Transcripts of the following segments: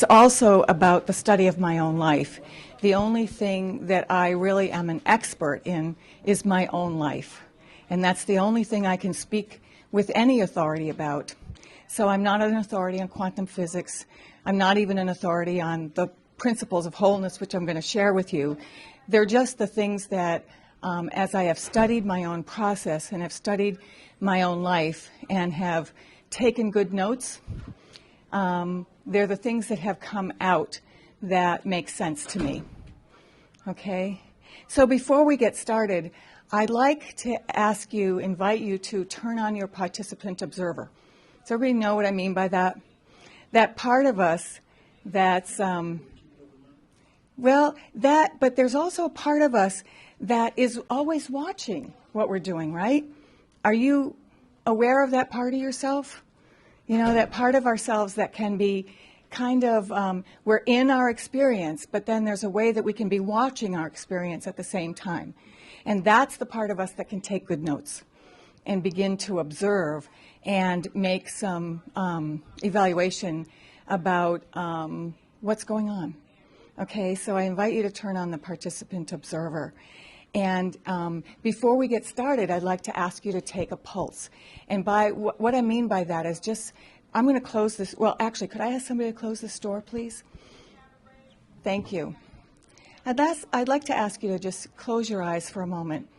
it's also about the study of my own life. The only thing that I really am an expert in is my own life. And that's the only thing I can speak with any authority about. So I'm not an authority on quantum physics. I'm not even an authority on the principles of wholeness, which I'm going to share with you. They're just the things that, as I have studied my own process and have studied my own life and have taken good notes, they're the things that have come out that make sense to me. Okay? So before we get started, I'd like to invite you to turn on your participant observer. Does everybody know what I mean by that? That part of us that's, but there's also a part of us that is always watching what we're doing, right? Are you aware of that part of yourself? You know, that part of ourselves that can be kind of, we're in our experience, but then there's a way that we can be watching our experience at the same time. And that's the part of us that can take good notes and begin to observe and make some evaluation about what's going on. Okay, so I invite you to turn on the participant observer. And before we get started, I'd like to ask you to take a pulse. And by what I mean by that is just, I'm going to close this. Well, actually, could I ask somebody to close this door, please? Thank you. I'd like to ask you to just close your eyes for a moment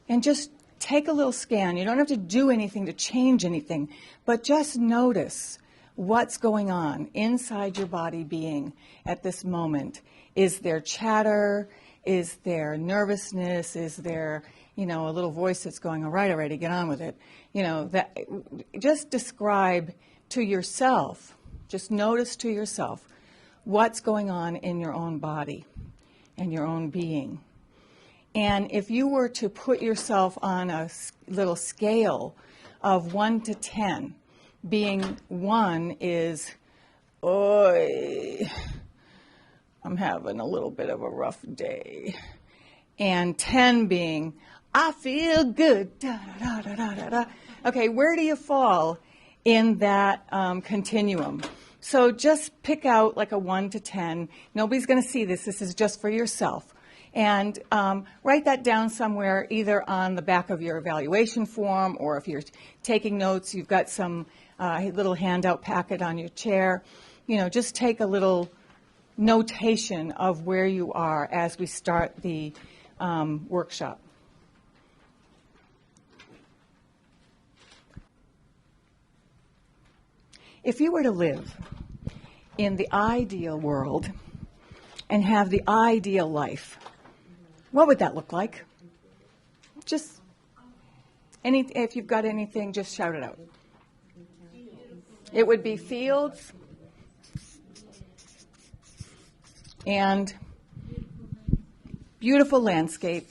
and just take a little scan. You don't have to do anything to change anything, but just notice what's going on inside your body being at this moment. Is there chatter? Is there nervousness? Is there, a little voice that's going, all right, already, get on with it? That just describe to yourself, just notice to yourself what's going on in your own body and your own being. And if you were to put yourself on a little scale of 1 to 10, being 1 is, oi, I'm having a little bit of a rough day. And 10 being, I feel good. Da, da, da, da, da, da. Okay, where do you fall in that continuum? So just pick out like a 1 to 10. Nobody's going to see this. This is just for yourself. And write that down somewhere, either on the back of your evaluation form, or if you're taking notes, you've got some little handout packet on your chair. Just take a little notation of where you are as we start the workshop. If you were to live in the ideal world and have the ideal life, what would that look like? Just if you've got anything, just shout it out. It would be fields and beautiful landscape.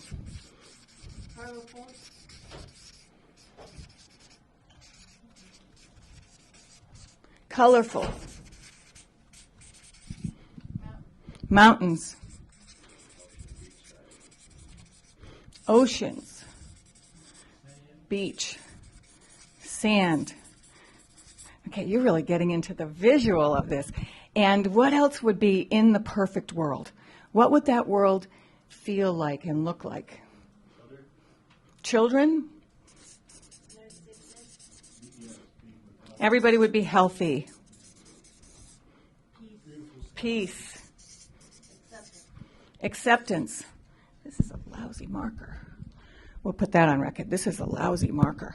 Colorful. Mountains. Oceans. Beach. Sand. Okay, you're really getting into the visual of this. And what else would be in the perfect world? What would that world feel like and look like? Children? Everybody would be healthy. Peace. Acceptance. This is a lousy marker. We'll put that on record. This is a lousy marker.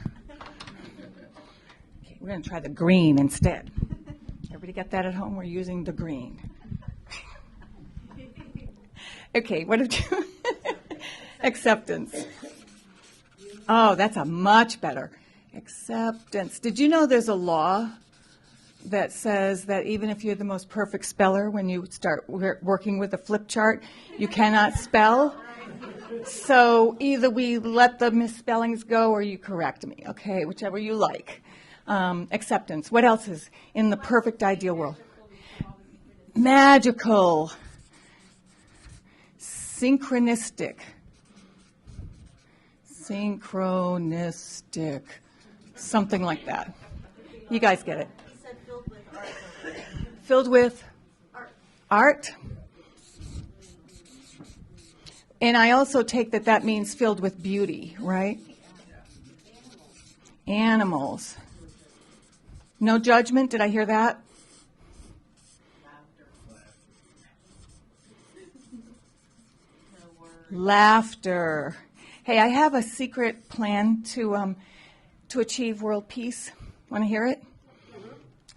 Okay, we're going to try the green instead. Everybody got that at home? We're using the green. Okay, what did you... Acceptance. Oh, that's a much better. Acceptance. Did you know there's a law that says that even if you're the most perfect speller, when you start working with a flip chart, you cannot spell? So either we let the misspellings go or you correct me, okay, whichever you like. Acceptance. What else is in the perfect ideal world? Magical. Synchronistic. Synchronistic. Something like that. You guys get it. He said filled with art. Filled with Art. And I also take that means filled with beauty, right? Animals. No judgment, did I hear that? Laughter. Hey, I have a secret plan to achieve world peace. Want to hear it?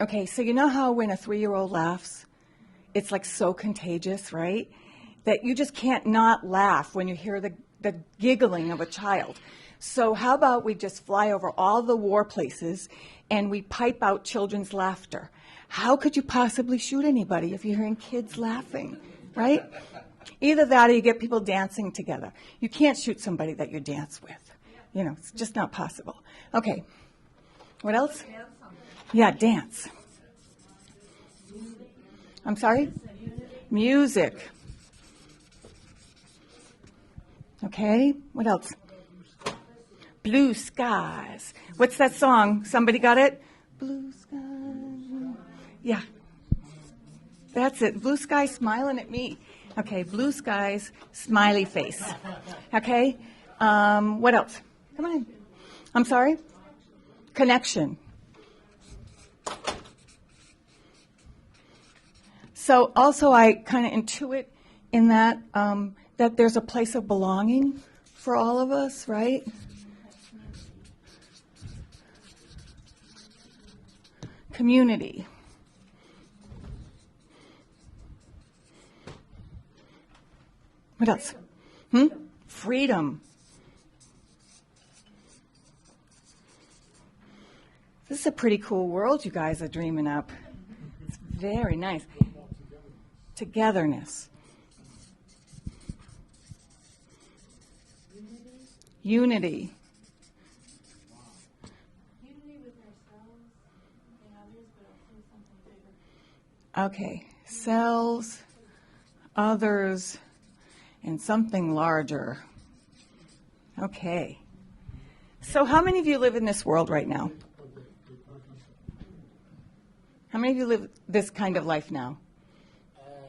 Okay, so you know how when a 3-year-old laughs, it's like so contagious, right? That you just can't not laugh when you hear the giggling of a child. So how about we just fly over all the war places and we pipe out children's laughter? How could you possibly shoot anybody if you're hearing kids laughing, right? Either that or you get people dancing together. You can't shoot somebody that you dance with. You know, it's just not possible. Okay. What else? Yeah, dance. I'm sorry? Music. Okay. What else? Blue skies. What's that song? Somebody got it? Blue skies. Yeah. That's it. Blue sky smiling at me. Okay, blue skies, smiley face. Okay? What else? Come on. I'm sorry? Connection. So also I kind of intuit in that that there's a place of belonging for all of us, right? Community. What else? Freedom. This is a pretty cool world you guys are dreaming up. It's very nice. Togetherness. Unity. Unity with ourselves and others, but also something bigger. Okay. Selves, others, and something larger. Okay. So how many of you live in this world right now? How many of you live this kind of life now?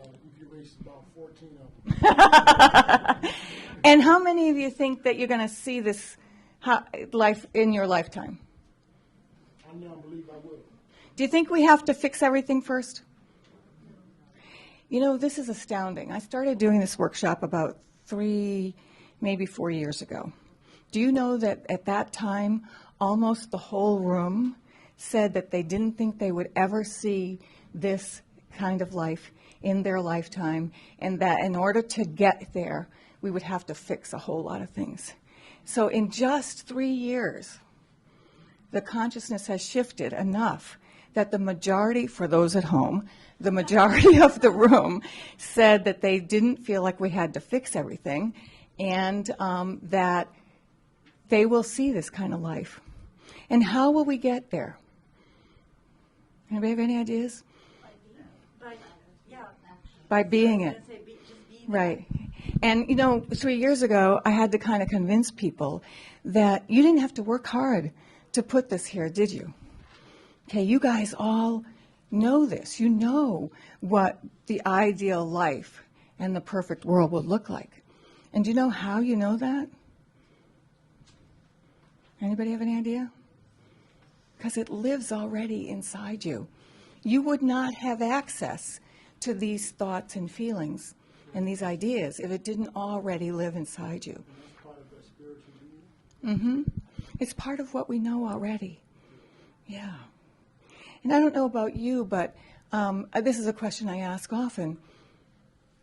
If you raise about 14 of them. And how many of you think that you're going to see this life in your lifetime? I now believe I will. Do you think we have to fix everything first? You know, this is astounding. I started doing this workshop about 3, maybe 4 years ago. Do you know that at that time, almost the whole room said that they didn't think they would ever see this kind of life in their lifetime, and that in order to get there, we would have to fix a whole lot of things. So in just 3 years, the consciousness has shifted enough that the majority, for those at home, the majority of the room said that they didn't feel like we had to fix everything, and that they will see this kind of life. And how will we get there? Anybody have any ideas? By being it. Right. And, you know, 3 years ago, I had to kind of convince people that you didn't have to work hard to put this here, did you? Okay, you guys all know this. You know what the ideal life and the perfect world would look like. And do you know how you know that? Anybody have any idea? Because it lives already inside you. You would not have access to these thoughts and feelings and these ideas if it didn't already live inside you. That's part of that spiritual being. It's part of what we know already. Yeah. And I don't know about you, but this is a question I ask often.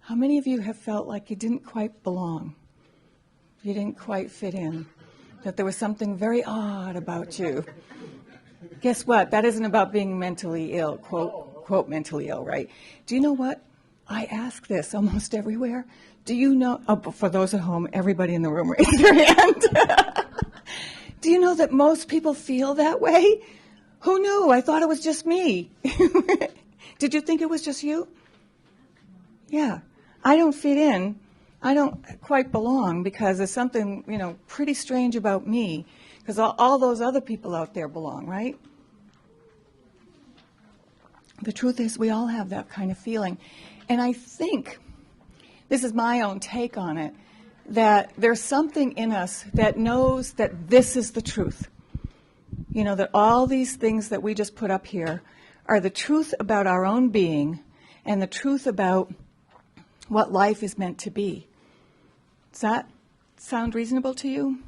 How many of you have felt like you didn't quite belong? You didn't quite fit in? That there was something very odd about you? Guess what? That isn't about being mentally ill, quote, mentally ill, right? Do you know what? I ask this almost everywhere. Do you know, for those at home, everybody in the room raise their hand. Do you know that most people feel that way? Who knew? I thought it was just me. Did you think it was just you? Yeah. I don't fit in. I don't quite belong because there's something, you know, pretty strange about me because all those other people out there belong, right? the truth is we all have that kind of feeling. And I think, this is my own take on it, that there's something in us that knows that this is the truth. You know, that all these things that we just put up here are the truth about our own being and the truth about what life is meant to be. Does that sound reasonable to you?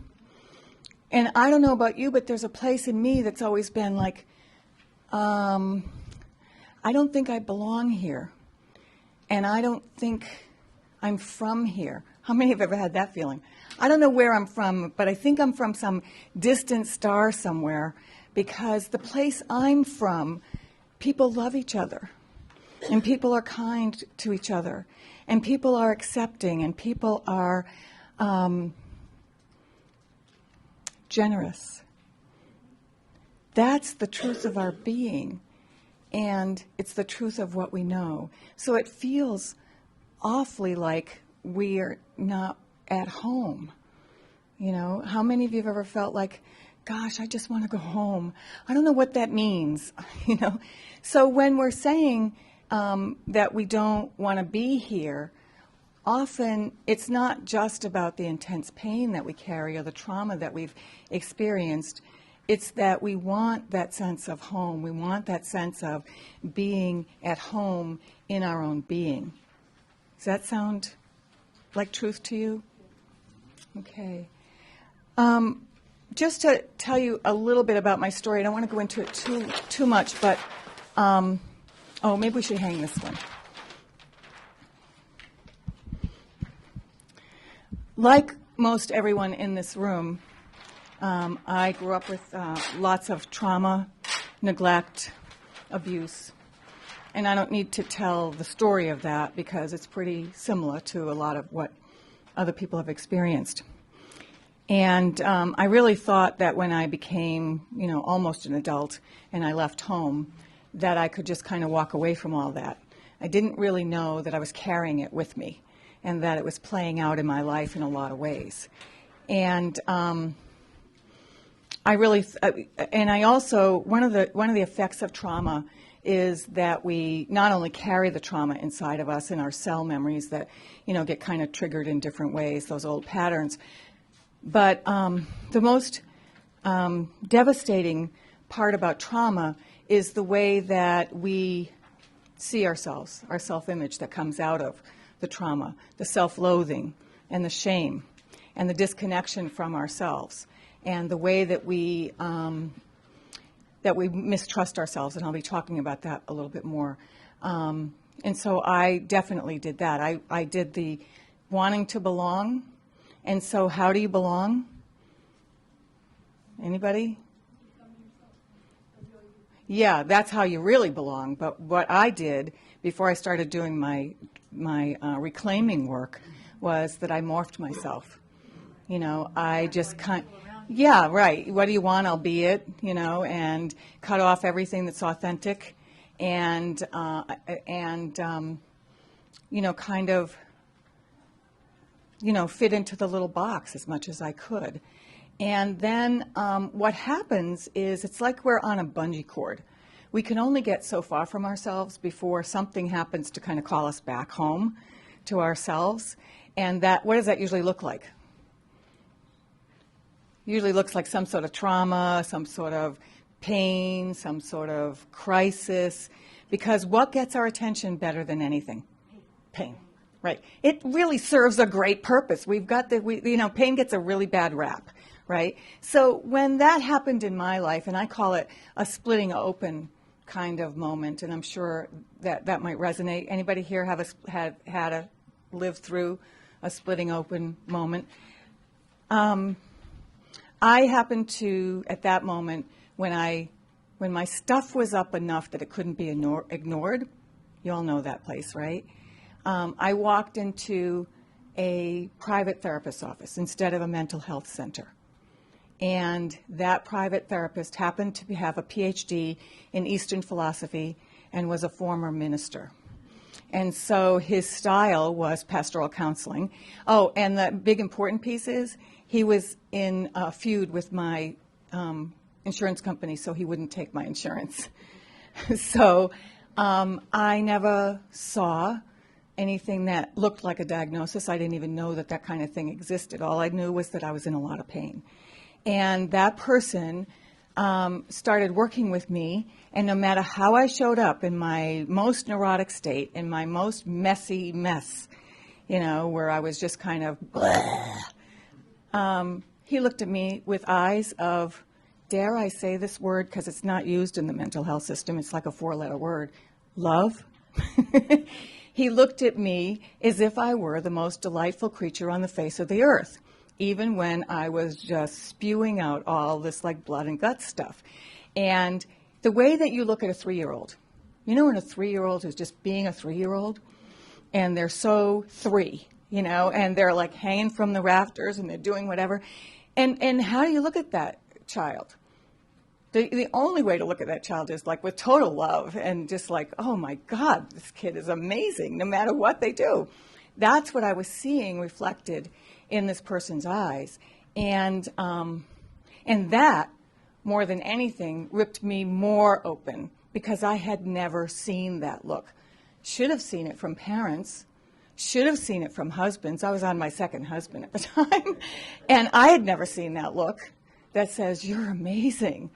And I don't know about you, but there's a place in me that's always been like, I don't think I belong here. And I don't think I'm from here. How many have ever had that feeling? I don't know where I'm from, but I think I'm from some distant star somewhere, because the place I'm from, people love each other, and people are kind to each other, and people are accepting, and people are generous. That's the truth of our being, and it's the truth of what we know. So it feels awfully like we are not at home. You know, how many of you have ever felt like, gosh, I just want to go home? I don't know what that means, you know. So when we're saying that we don't want to be here, often it's not just about the intense pain that we carry or the trauma that we've experienced. It's that we want that sense of home. We want that sense of being at home in our own being. Does that sound like truth to you? Okay. Just to tell you a little bit about my story, I don't want to go into it too much, but, maybe we should hang this one. Like most everyone in this room, I grew up with lots of trauma, neglect, abuse. And I don't need to tell the story of that because it's pretty similar to a lot of what other people have experienced. And I really thought that when I became, almost an adult and I left home, that I could just kind of walk away from all that. I didn't really know that I was carrying it with me and that it was playing out in my life in a lot of ways. And I also, one of the effects of trauma is that we not only carry the trauma inside of us in our cell memories that, get kind of triggered in different ways, those old patterns, but the most devastating part about trauma is the way that we see ourselves, our self-image that comes out of the trauma, the self-loathing and the shame and the disconnection from ourselves, and the way that we mistrust ourselves, and I'll be talking about that a little bit more. And so I definitely did that. I did the wanting to belong. And so how do you belong? Anybody? Yeah, that's how you really belong. But what I did before I started doing my reclaiming work was that I morphed myself. I just yeah, right. What do you want? I'll be it, and cut off everything that's authentic and kind of, fit into the little box as much as I could. And then what happens is it's like we're on a bungee cord. We can only get so far from ourselves before something happens to kind of call us back home to ourselves. And what does that usually look like? Usually looks like some sort of trauma, some sort of pain, some sort of crisis, because what gets our attention better than anything? Pain, right? It really serves a great purpose. Pain gets a really bad rap, right? So when that happened in my life, and I call it a splitting open kind of moment, and I'm sure that might resonate. Anybody here have lived through a splitting open moment? I happened to, at that moment, when my stuff was up enough that it couldn't be ignored, you all know that place, right? I walked into a private therapist's office instead of a mental health center. And that private therapist happened to have a PhD in Eastern philosophy and was a former minister. And so his style was pastoral counseling. Oh, and the big important piece is he was in a feud with my insurance company, so he wouldn't take my insurance. So I never saw anything that looked like a diagnosis. I didn't even know that that kind of thing existed. All I knew was that I was in a lot of pain. And that person started working with me, and no matter how I showed up in my most neurotic state, in my most messy mess, where I was just kind of blah, he looked at me with eyes of, dare I say this word because it's not used in the mental health system, it's like a 4-letter word, love. He looked at me as if I were the most delightful creature on the face of the earth, even when I was just spewing out all this like blood and guts stuff. And the way that you look at a 3-year-old, when a 3-year-old is just being a 3-year-old, and they're so 3, and they're like hanging from the rafters and they're doing whatever. And how do you look at that child? The only way to look at that child is like with total love and just like, oh my God, this kid is amazing no matter what they do. That's what I was seeing reflected in this person's eyes. And that, more than anything, ripped me more open because I had never seen that look. Should have seen it from parents, should have seen it from husbands. I was on my second husband at the time, and I had never seen that look that says, you're amazing.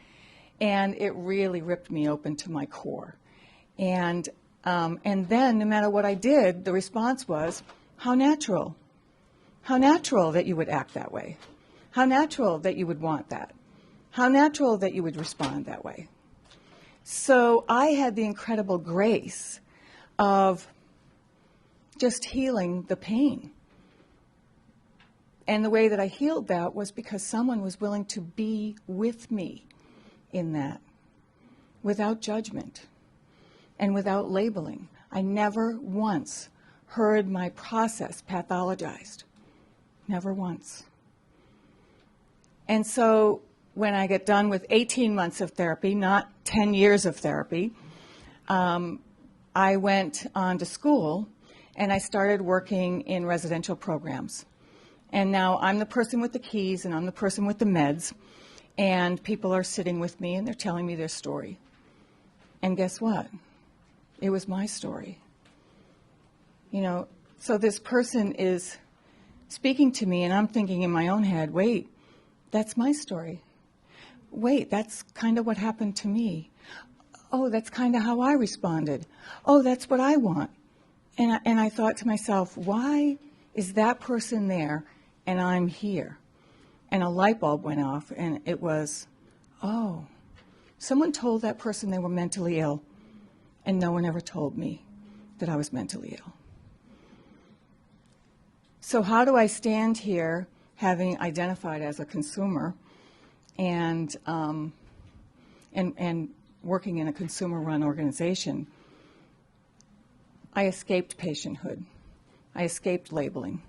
And it really ripped me open to my core. And then, no matter what I did, the response was, how natural. How natural that you would act that way. How natural that you would want that. How natural that you would respond that way. So I had the incredible grace of just healing the pain. And the way that I healed that was because someone was willing to be with me in that, without judgment and without labeling. I never once heard my process pathologized. Never once. And so when I get done with 18 months of therapy, not 10 years of therapy, I went on to school and I started working in residential programs. And now I'm the person with the keys and I'm the person with the meds. And people are sitting with me and they're telling me their story. And guess what? It was my story. So this person is speaking to me and I'm thinking in my own head, wait, that's my story. Wait, that's kind of what happened to me. Oh, that's kind of how I responded. Oh, that's what I want. And I thought to myself, why is that person there and I'm here? And a light bulb went off, and it was, oh, someone told that person they were mentally ill, and no one ever told me that I was mentally ill. So how do I stand here having identified as a consumer and working in a consumer-run organization? I escaped patienthood. I escaped labeling.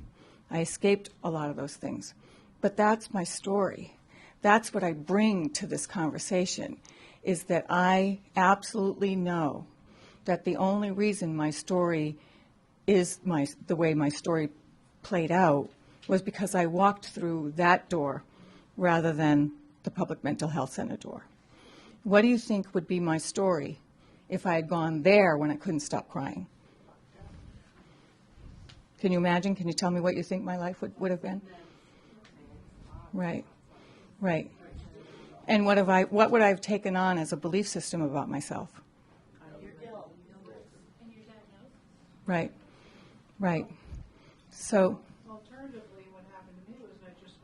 I escaped a lot of those things. But that's my story. That's what I bring to this conversation, is that I absolutely know that the only reason my story is the way my story played out was because I walked through that door rather than the public mental health center door. What do you think would be my story if I had gone there when I couldn't stop crying? Can you imagine? Can you tell me what you think my life would have been? Right. And what would I have taken on as a belief system about myself? Right. So. Alternatively, what happened to me was I just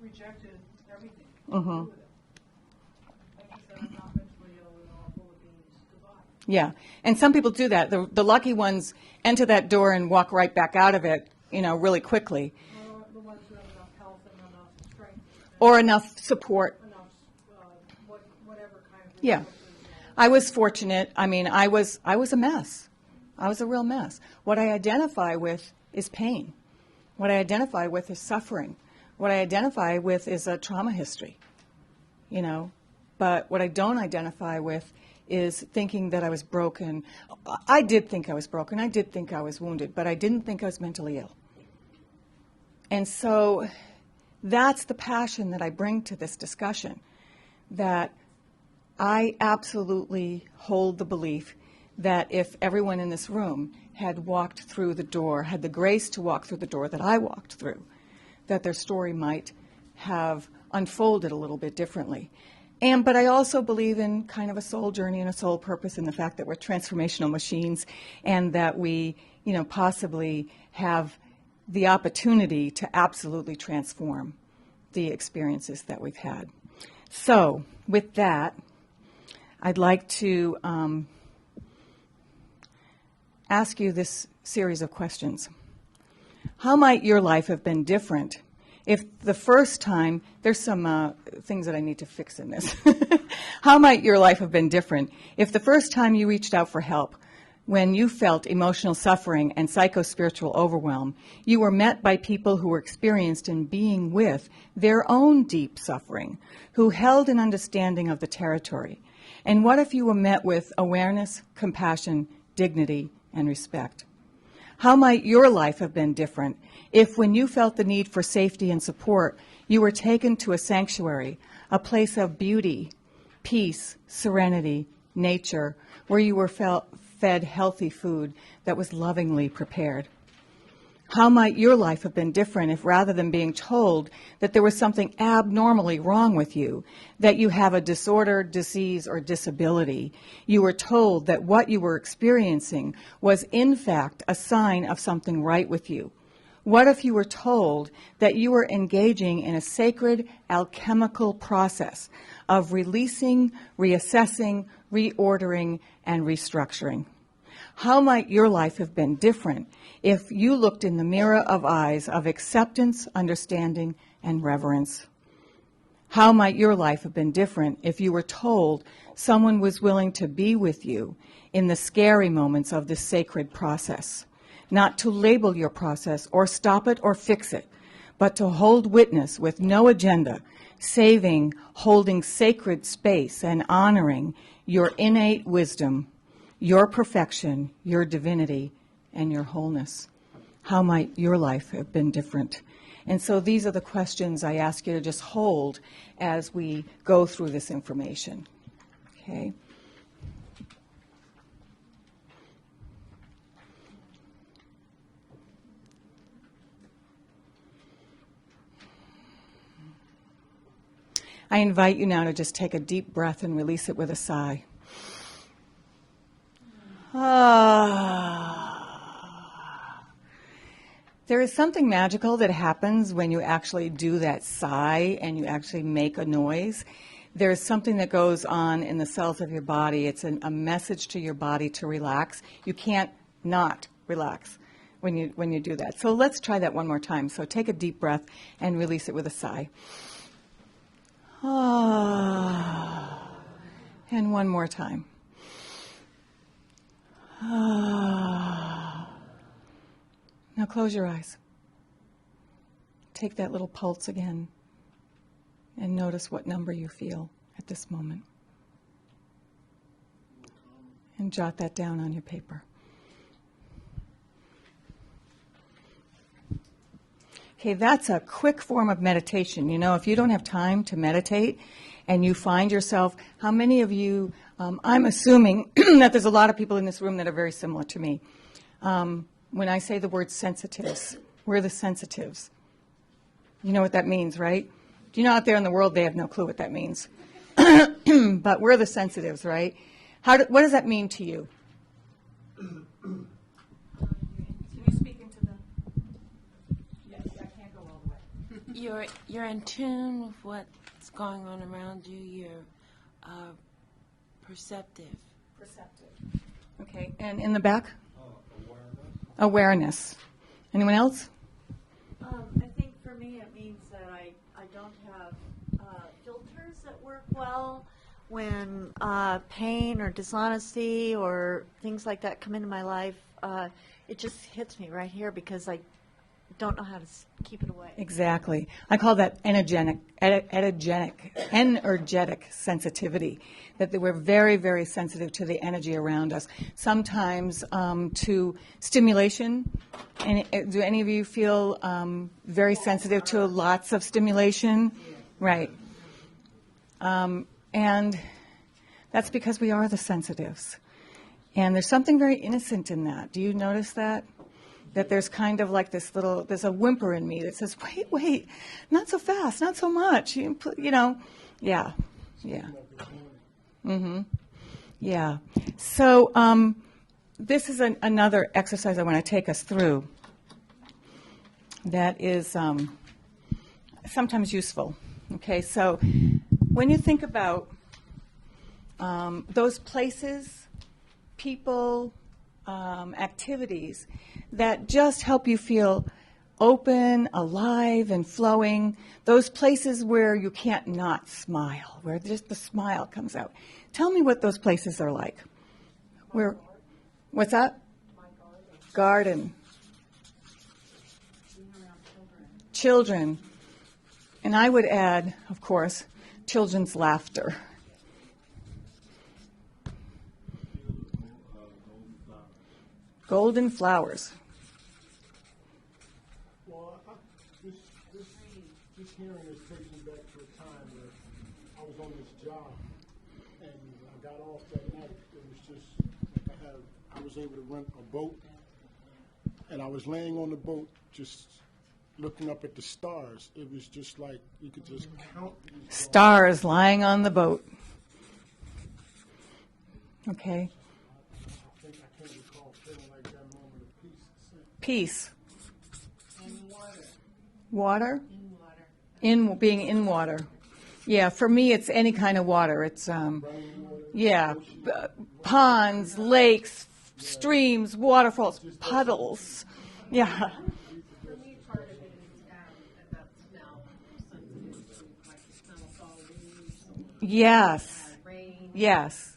rejected everything. Mm-hmm. I just said, I'm not mentally ill and all full of beans. Goodbye. Yeah, and some people do that. The lucky ones enter that door and walk right back out of it, really quickly. The ones who have enough health and enough strength. Or enough support. Enough, whatever kind of. Yeah. I was fortunate. I mean, I was a mess. I was a real mess. What I identify with is pain. What I identify with is suffering. What I identify with is a trauma history, But what I don't identify with is thinking that I was broken. I did think I was broken. I did think I was wounded, but I didn't think I was mentally ill. And so that's the passion that I bring to this discussion, that I absolutely hold the belief that if everyone in this room had walked through the door, had the grace to walk through the door that I walked through, that their story might have unfolded a little bit differently. But I also believe in kind of a soul journey and a soul purpose, and the fact that we're transformational machines, and that we, possibly have the opportunity to absolutely transform the experiences that we've had. So, with that, I'd like to ask you this series of questions. How might your life have been different if the first time, there's some things that I need to fix in this. How might your life have been different if the first time you reached out for help, when you felt emotional suffering and psycho-spiritual overwhelm, you were met by people who were experienced in being with their own deep suffering, who held an understanding of the territory? And what if you were met with awareness, compassion, dignity, and respect? How might your life have been different if, when you felt the need for safety and support, you were taken to a sanctuary, a place of beauty, peace, serenity, nature, where you were fed healthy food that was lovingly prepared? How might your life have been different if, rather than being told that there was something abnormally wrong with you, that you have a disorder, disease, or disability, you were told that what you were experiencing was in fact a sign of something right with you? What if you were told that you were engaging in a sacred alchemical process of releasing, reassessing, reordering, and restructuring? How might your life have been different if you looked in the mirror of eyes of acceptance, understanding, and reverence? How might your life have been different if you were told someone was willing to be with you in the scary moments of this sacred process? Not to label your process or stop it or fix it, but to hold witness with no agenda, holding sacred space and honoring your innate wisdom, your perfection, your divinity, and your wholeness. How might your life have been different? And so these are the questions I ask you to just hold as we go through this information. Okay? I invite you now to just take a deep breath and release it with a sigh. There is something magical that happens when you actually do that sigh and you actually make a noise. There's something that goes on in the cells of your body. It's a message to your body to relax. You can't not relax when you do that. So let's try that one more time. So take a deep breath and release it with a sigh. And one more time. Now close your eyes. Take that little pulse again and notice what number you feel at this moment. And jot that down on your paper. Okay, that's a quick form of meditation. If you don't have time to meditate and you find yourself, how many of you, I'm assuming that there's a lot of people in this room that are very similar to me. When I say the word sensitives, we're the sensitives. You know what that means, right? Out there in the world, they have no clue what that means. But we're the sensitives, right? What does that mean to you? Can you speak into the... Yes, I can't go all the way. You're in tune with what's going on around you. You're perceptive. Okay, and in the back? Awareness. Anyone else? I think for me it means that I don't have filters that work well when pain or dishonesty or things like that come into my life. It just hits me right here because I don't know how to keep it away. Exactly. I call that energetic sensitivity, that we're very, very sensitive to the energy around us. Sometimes to stimulation. And do any of you feel very sensitive to lots of stimulation? Right. And That's because we are the sensitives. And there's something very innocent in that. Do you notice that? That there's kind of like this little, there's a whimper in me that says, wait, not so fast, not so much. You know, yeah. Yeah. So this is another exercise I want to take us through that is sometimes useful. Okay, so when you think about those places, people, activities that just help you feel open, alive, and flowing, those places where you can't not smile, where just the smile comes out. Tell me what those places are like. Where? What's that? Garden. Children. And I would add, of course, children's laughter. Golden flowers. Well, this hearing is taking me back to a time where I was on this job, and I got off that night. It was just I was able to rent a boat, and I was laying on the boat just looking up at the stars. It was just like you could just count these Stars lying on the boat. Okay. I can't recall feeling like that moment of Peace. peace. Water? Being in water. Yeah, for me it's any kind of water. It's ponds, lakes, streams, waterfalls, puddles. Yeah. For me, part of it is about smell, like the smell of fall leaves, Yes. rain. Yes.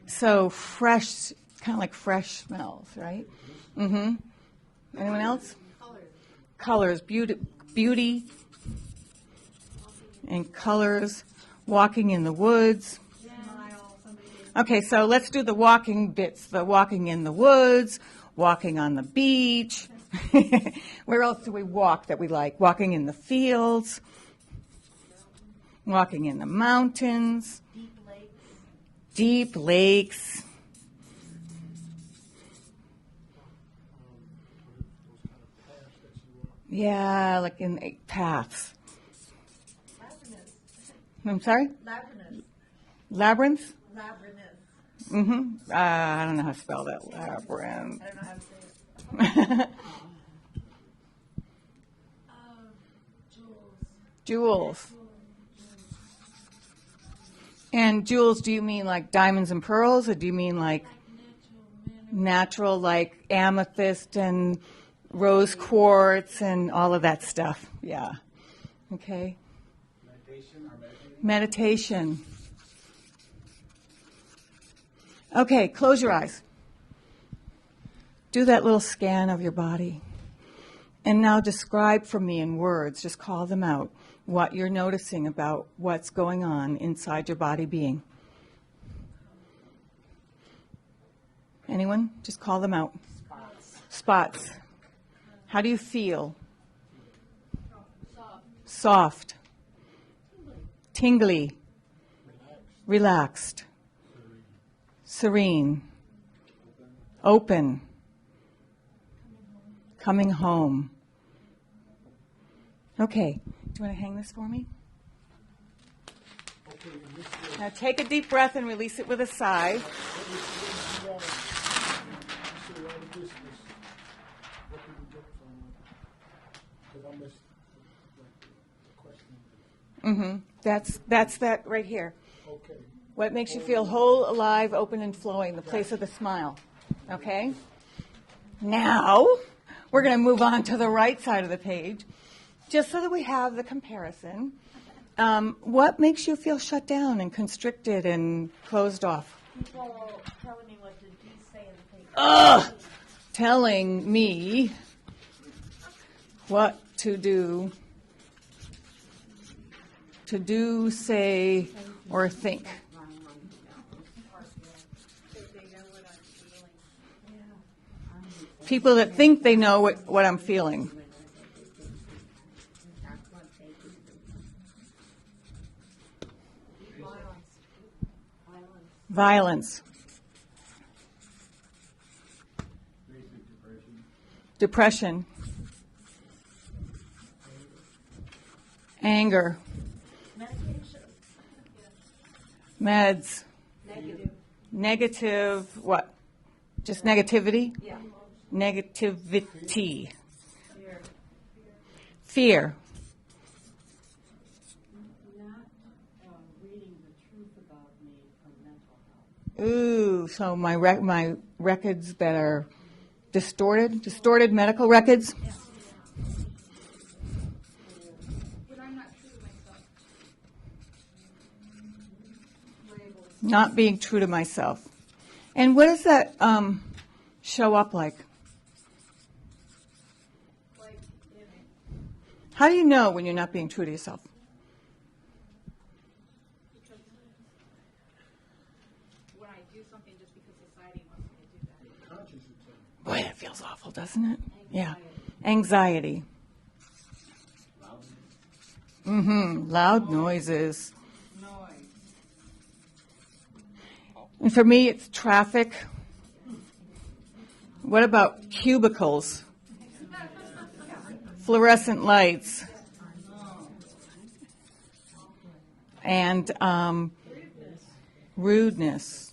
So fresh, kind of like fresh smells, right? Mm-hmm. Anyone else? Colors, beauty, and colors. Walking in the woods. Okay, so let's do the walking bits. The walking in the woods, walking on the beach. Where else do we walk that we like? Walking in the fields, walking in the mountains, deep lakes. Yeah, like in paths. I'm sorry? Labyrinth? Mm-hmm. I don't know how to spell that. Labyrinth. I don't know how to say it. Jewels. And jewels, do you mean like diamonds and pearls, or do you mean like natural, like amethyst and rose quartz and all of that stuff? Yeah. Okay. Meditation. Okay, close your eyes. Do that little scan of your body. And now describe for me in words, just call them out, what you're noticing about what's going on inside your body being. Anyone? Just call them out. Spots. How do you feel? Soft. Tingly. Relaxed. Serene. Open. Coming home. Okay. Do you want to hang this for me? Now take a deep breath and release it with a sigh. Mm-hmm. That's that right here. Okay. What makes you feel whole, alive, open, and flowing, the place of the smile. Okay? Now, we're going to move on to the right side of the page, just so that we have the comparison. What makes you feel shut down and constricted and closed off? People telling me what to do, say, and think. Ugh! Telling me what to do, say, or think. People that think they know what I'm feeling. Violence. Depression. Anger. Meds. Negative what? Just negativity? Yeah. Negativity. Fear. Not reading the truth about me from mental health. Ooh, so my records that are distorted medical records. But I'm not true to myself. Not being true to myself. And what does that show up like? Like, How do you know when you're not being true to yourself? because when I do something just because society wants me to do that. Conscious attention. Boy, that feels awful, doesn't it? Yeah. Anxiety. Loud noises. And for me, it's traffic. What about cubicles? Fluorescent lights. And rudeness.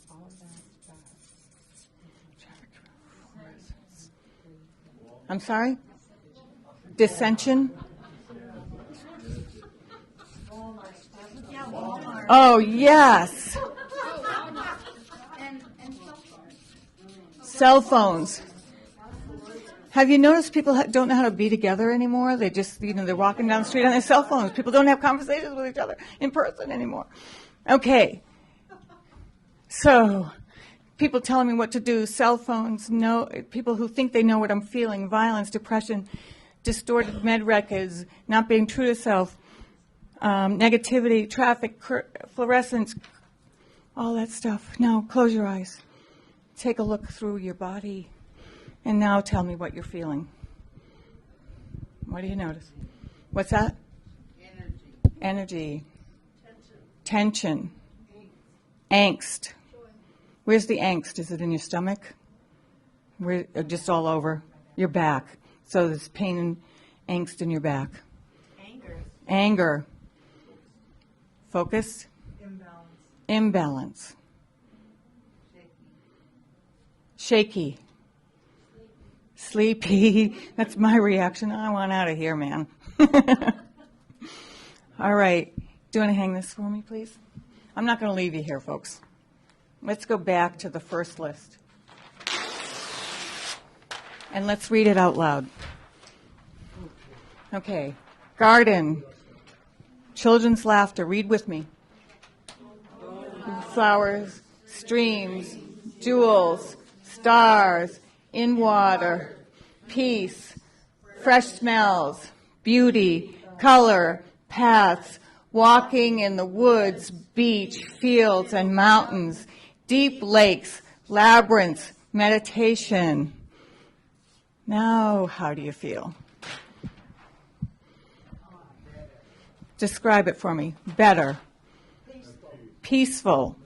I'm sorry? Dissension? Oh, yes. Cell phones. Have you noticed people don't know how to be together anymore? They just, they're walking down the street on their cell phones. People don't have conversations with each other in person anymore. Okay. So, people telling me what to do, cell phones, people who think they know what I'm feeling, violence, depression, distorted med records, not being true to self, negativity, traffic, fluorescence, all that stuff. Now, close your eyes. Take a look through your body. And now tell me what you're feeling. What do you notice? What's that? Energy. Tension. Angst. Where's the angst? Is it in your stomach? Just all over? Your back. So there's pain and angst in your back. Anger. Focus. Imbalance. Shaky. Sleepy. That's my reaction. I want out of here, man. All right. Do you want to hang this for me, please? I'm not going to leave you here, folks. Let's go back to the first list. And let's read it out loud. Okay. Garden. Children's laughter. Read with me. Flowers, streams, jewels, stars, in water, peace, fresh smells, beauty, color, paths, walking in the woods, beach, fields, and mountains, deep lakes, labyrinths, meditation. Now, how do you feel? Describe it for me. Better. Peaceful.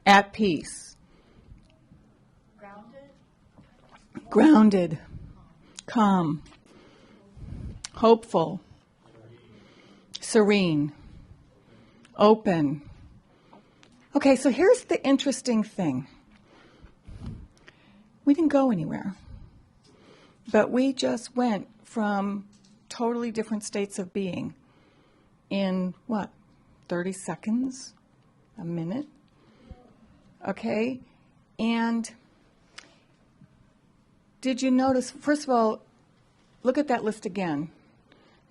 At peace. Grounded, calm, hopeful, serene, open. Okay, so here's the interesting thing. We didn't go anywhere, but we just went from totally different states of being in, 30 seconds? A minute? Okay, and did you notice, first of all, look at that list again.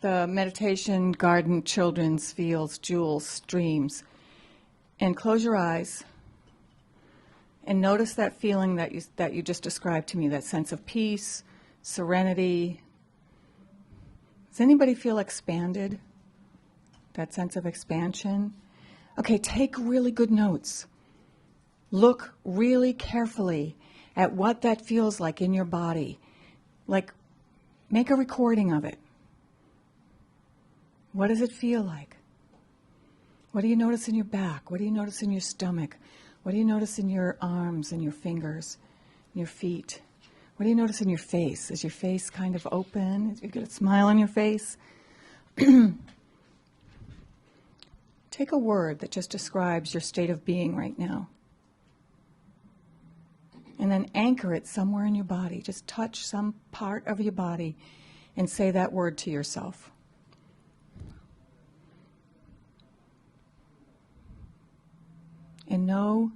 The meditation, garden, children's, fields, jewels, streams. And close your eyes and notice that feeling that you just described to me, that sense of peace, serenity. Does anybody feel expanded? That sense of expansion? Okay, take really good notes. Look really carefully at what that feels like in your body. Like, make a recording of it. What does it feel like? What do you notice in your back? What do you notice in your stomach? What do you notice in your arms and your fingers, your feet? What do you notice in your face? Is your face kind of open? Is you get a smile on your face? Take a word that just describes your state of being right now. And then anchor it somewhere in your body. Just touch some part of your body and say that word to yourself. And know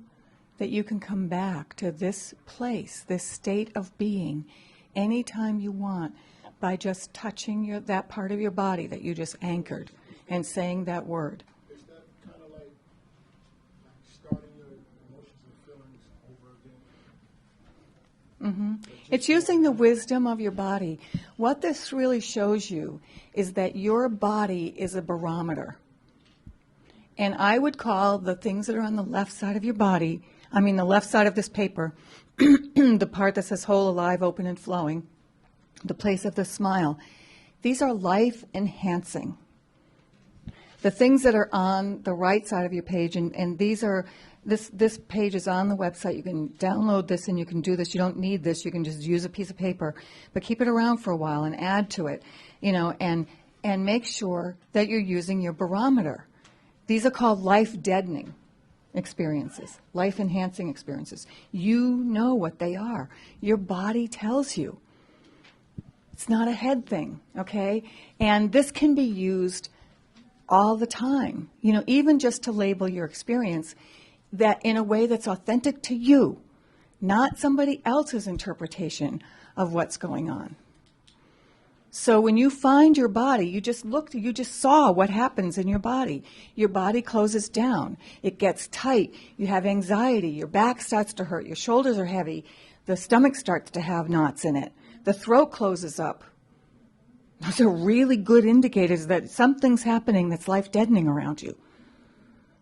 that you can come back to this place, this state of being, anytime you want by just touching that part of your body that you just anchored and saying that word. Is that kind of like starting your emotions and feelings over again? It's using the wisdom of your body. What this really shows you is that your body is a barometer. And I would call the things that are on the left side of your body, the left side of this paper, the part that says whole, alive, open, and flowing, the place of the smile. These are life-enhancing. The things that are on the right side of your page, and these are, this page is on the website. You can download this and you can do this. You don't need this. You can just use a piece of paper. But keep it around for a while and add to it, and make sure that you're using your barometer. These are called life-deadening experiences, life-enhancing experiences. You know what they are. Your body tells you. It's not a head thing, okay? And this can be used all the time, even just to label your experience that in a way that's authentic to you, not somebody else's interpretation of what's going on. So when you find your body, you just saw what happens in your body. Your body closes down. It gets tight. You have anxiety. Your back starts to hurt. Your shoulders are heavy. The stomach starts to have knots in it. The throat closes up. Those are really good indicators that something's happening that's life-deadening around you.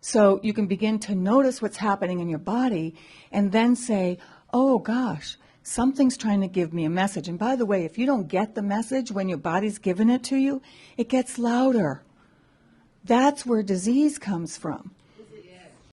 So you can begin to notice what's happening in your body and then say, oh gosh, something's trying to give me a message. And by the way, if you don't get the message when your body's giving it to you, it gets louder. That's where disease comes from.